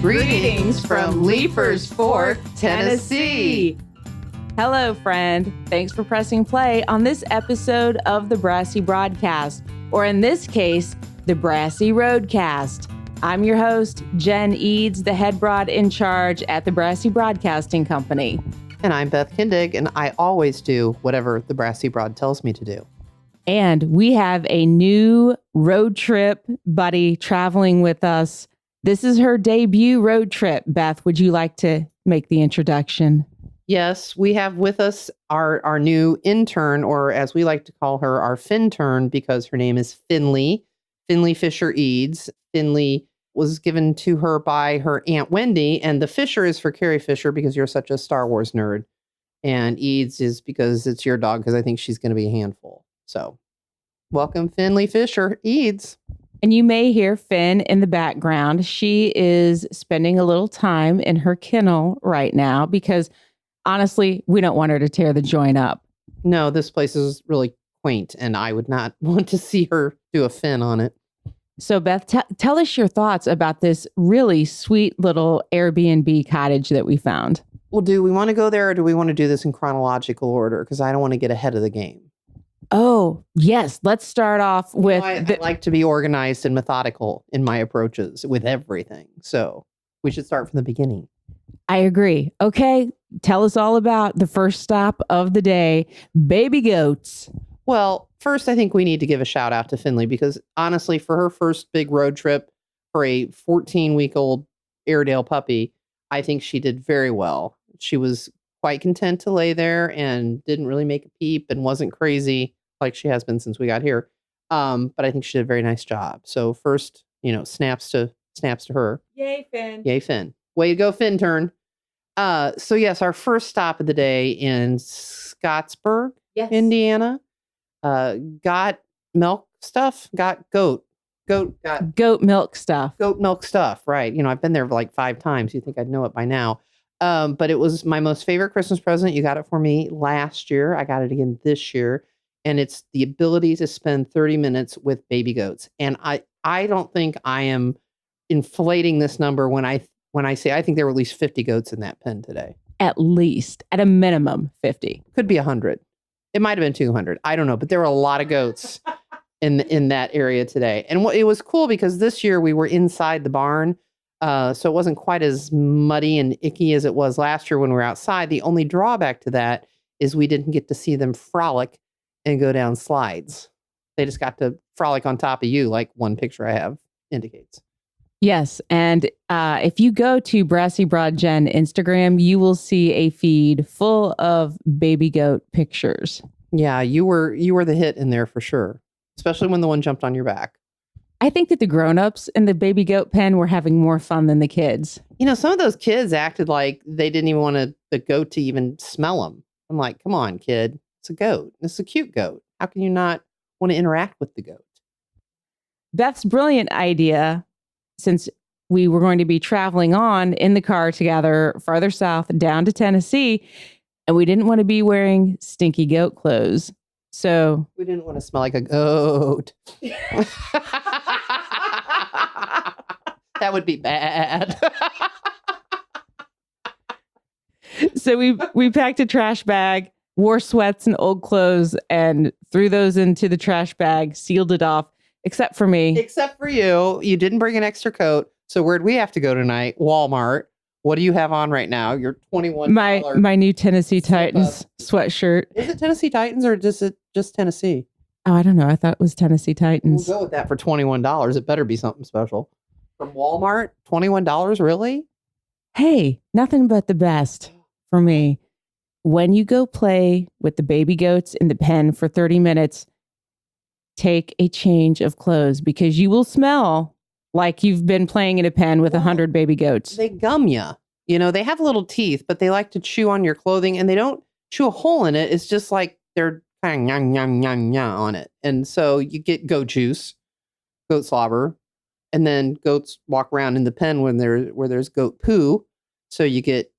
Greetings from Leiper's Fork, Tennessee. Hello, friend. Thanks for pressing play on this episode of the Brassy Broadcast, or in this case, the Brassy Roadcast. I'm your host, Jen Eads, the head broad in charge at the Brassy Broadcasting Company. And I'm Beth Kindig, and I always do whatever the Brassy Broad tells me to do. And we have a new road trip buddy traveling with us. This is her debut road trip. Beth, would you like to make the introduction? Yes, we have with us our new intern, or as we like to call her, our Fintern, because her name is Finley Fisher Eads. Finley was given to her by her Aunt Wendy, and the Fisher is for Carrie Fisher because you're such a Star Wars nerd. And Eads is because it's your dog, because I think she's going to be a handful. So welcome, Finley Fisher Eads. And you may hear Finn in the background. She is spending a little time in her kennel right now because, honestly, we don't want her to tear the joint up. No, this place is really quaint, and I would not want to see her do a Finn on it. So, Beth, tell us your thoughts about this really sweet little Airbnb cottage that we found. Well, do we want to go there, or do we want to do this in chronological order? Because I don't want to get ahead of the game. Oh, yes. Let's start off with... I like to be organized and methodical in my approaches with everything. So we should start from the beginning. I agree. Okay. Tell us all about the first stop of the day, baby goats. Well, first, I think we need to give a shout out to Finley because honestly, for her first big road trip for a 14-week-old Airedale puppy, I think she did very well. She was quite content to lay there and didn't really make a peep and wasn't crazy like she has been since we got here. But I think she did a very nice job. So first, snaps to her. Yay, Finn. Yay, Finn. Way to go, Finn turn. So yes, our first stop of the day in Scottsburg, Indiana. Got milk stuff, got goat milk stuff. Goat milk stuff, right. I've been there like 5 times. You think I'd know it by now. But it was my most favorite Christmas present. You got it for me last year. I got it again this year. And it's the ability to spend 30 minutes with baby goats. And I don't think I am inflating this number when I say I think there were at least 50 goats in that pen today. At least, at a minimum, 50. Could be 100. It might have been 200. I don't know. But there were a lot of goats in that area today. And it was cool because this year we were inside the barn. So it wasn't quite as muddy and icky as it was last year when we were outside. The only drawback to that is we didn't get to see them frolic and go down slides. They just got to frolic on top of you, like one picture I have indicates. Yes. And if you go to Brassy Broad Jen Instagram, you will see a feed full of baby goat pictures. Yeah, you were the hit in there for sure, especially when the one jumped on your back. I think that the grown-ups in the baby goat pen were having more fun than the kids. Some of those kids acted like they didn't even want the goat to even smell them. I'm like, come on, kid. It's a goat. It's a cute goat. How can you not want to interact with the goat? Beth's brilliant idea, since we were going to be traveling on in the car together farther south down to Tennessee, and we didn't want to be wearing stinky goat clothes. So we didn't want to smell like a goat. That would be bad. So we packed a trash bag, wore sweats and old clothes, and threw those into the trash bag, sealed it off, except for me. Except for you. You didn't bring an extra coat. So where'd we have to go tonight? Walmart. What do you have on right now? Your $21. My new Tennessee Titans sweatshirt. Is it Tennessee Titans or is it just Tennessee? Oh, I don't know. I thought it was Tennessee Titans. We'll go with that for $21. It better be something special. From Walmart? $21, really? Hey, nothing but the best for me. When you go play with the baby goats in the pen for 30 minutes, take a change of clothes because you will smell like you've been playing in a pen with 100 baby goats. They gum you. They have little teeth, but they like to chew on your clothing, and they don't chew a hole in it. It's just like they're kind of yum, yum, yum, yum on it. And so you get goat juice, goat slobber, and then goats walk around in the pen where there's goat poo. So you get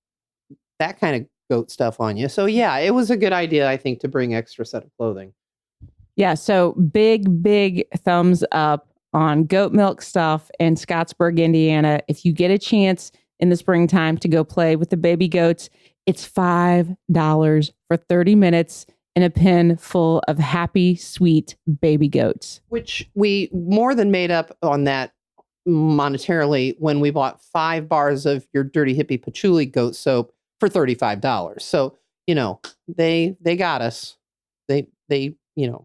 that kind of goat stuff on you. So yeah, it was a good idea, I think, to bring extra set of clothing. Yeah. So big thumbs up on goat milk stuff in Scottsburg, Indiana. If you get a chance in the springtime to go play with the baby goats, it's $5 for 30 minutes in a pen full of happy, sweet baby goats. Which we more than made up on that monetarily when we bought 5 bars of your Dirty Hippie Patchouli goat soap for $35. So, they got us. They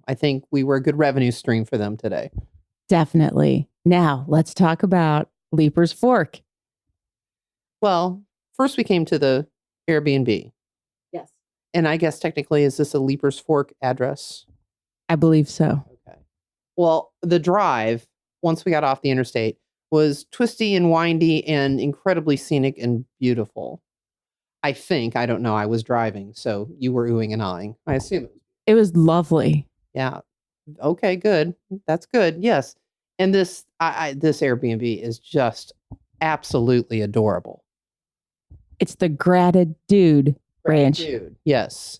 I think we were a good revenue stream for them today. Definitely. Now, let's talk about Leiper's Fork. Well, first we came to the Airbnb. Yes. And I guess technically, is this a Leiper's Fork address? I believe so. Okay. Well, the drive, once we got off the interstate, was twisty and windy and incredibly scenic and beautiful. I think. I don't know. I was driving, so you were oohing and ahhing. I assume. It was lovely. Yeah. Okay, good. That's good. Yes. And this Airbnb is just absolutely adorable. It's the Gratitude Ranch. Dude, yes.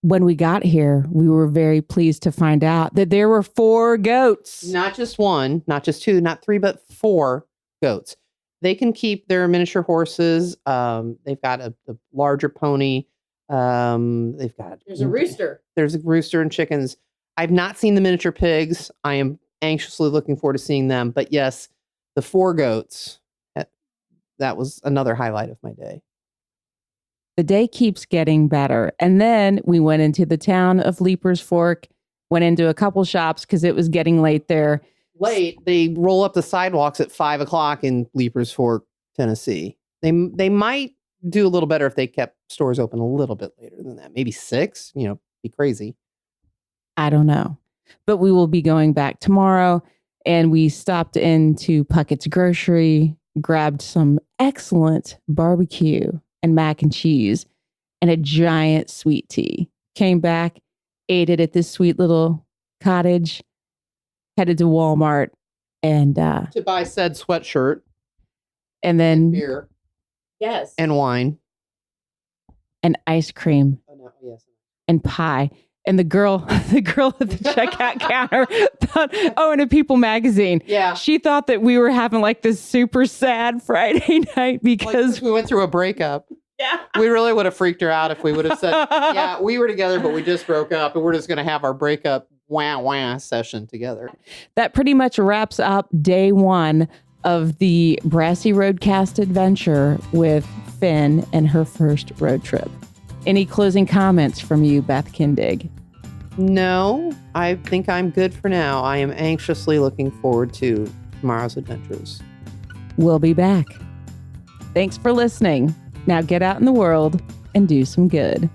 When we got here, we were very pleased to find out that there were 4 goats. Not just one, not just 2, not 3, but 4 goats. They can keep their miniature horses. They've got a larger pony. There's a rooster. There's a rooster and chickens. I've not seen the miniature pigs. I am anxiously looking forward to seeing them. But yes, the 4 goats, that was another highlight of my day. The day keeps getting better. And then we went into the town of Leiper's Fork, went into a couple shops because it was getting late there. Late. They roll up the sidewalks at 5 o'clock in Leiper's Fork, Tennessee. They might do a little better if they kept stores open a little bit later than that. Maybe 6, be crazy. I don't know. But we will be going back tomorrow. And we stopped into Puckett's Grocery, grabbed some excellent barbecue and mac and cheese and a giant sweet tea. Came back, ate it at this sweet little cottage, headed to Walmart and to buy said sweatshirt. And then beer. Yes. And wine. And ice cream. Oh, no. Yes. And pie. And the girl at the checkout counter thought, and a People magazine. Yeah. She thought that we were having like this super sad Friday night because we went through a breakup. Yeah. We really would have freaked her out if we would have said, yeah, we were together, but we just broke up and we're just going to have our breakup wah session together. That pretty much wraps up day 1 of the Brassy Roadcast adventure with Finn and her first road trip. Any closing comments from you, Beth Kindig? No, I think I'm good for now. I am anxiously looking forward to tomorrow's adventures. We'll be back. Thanks for listening. Now get out in the world and do some good.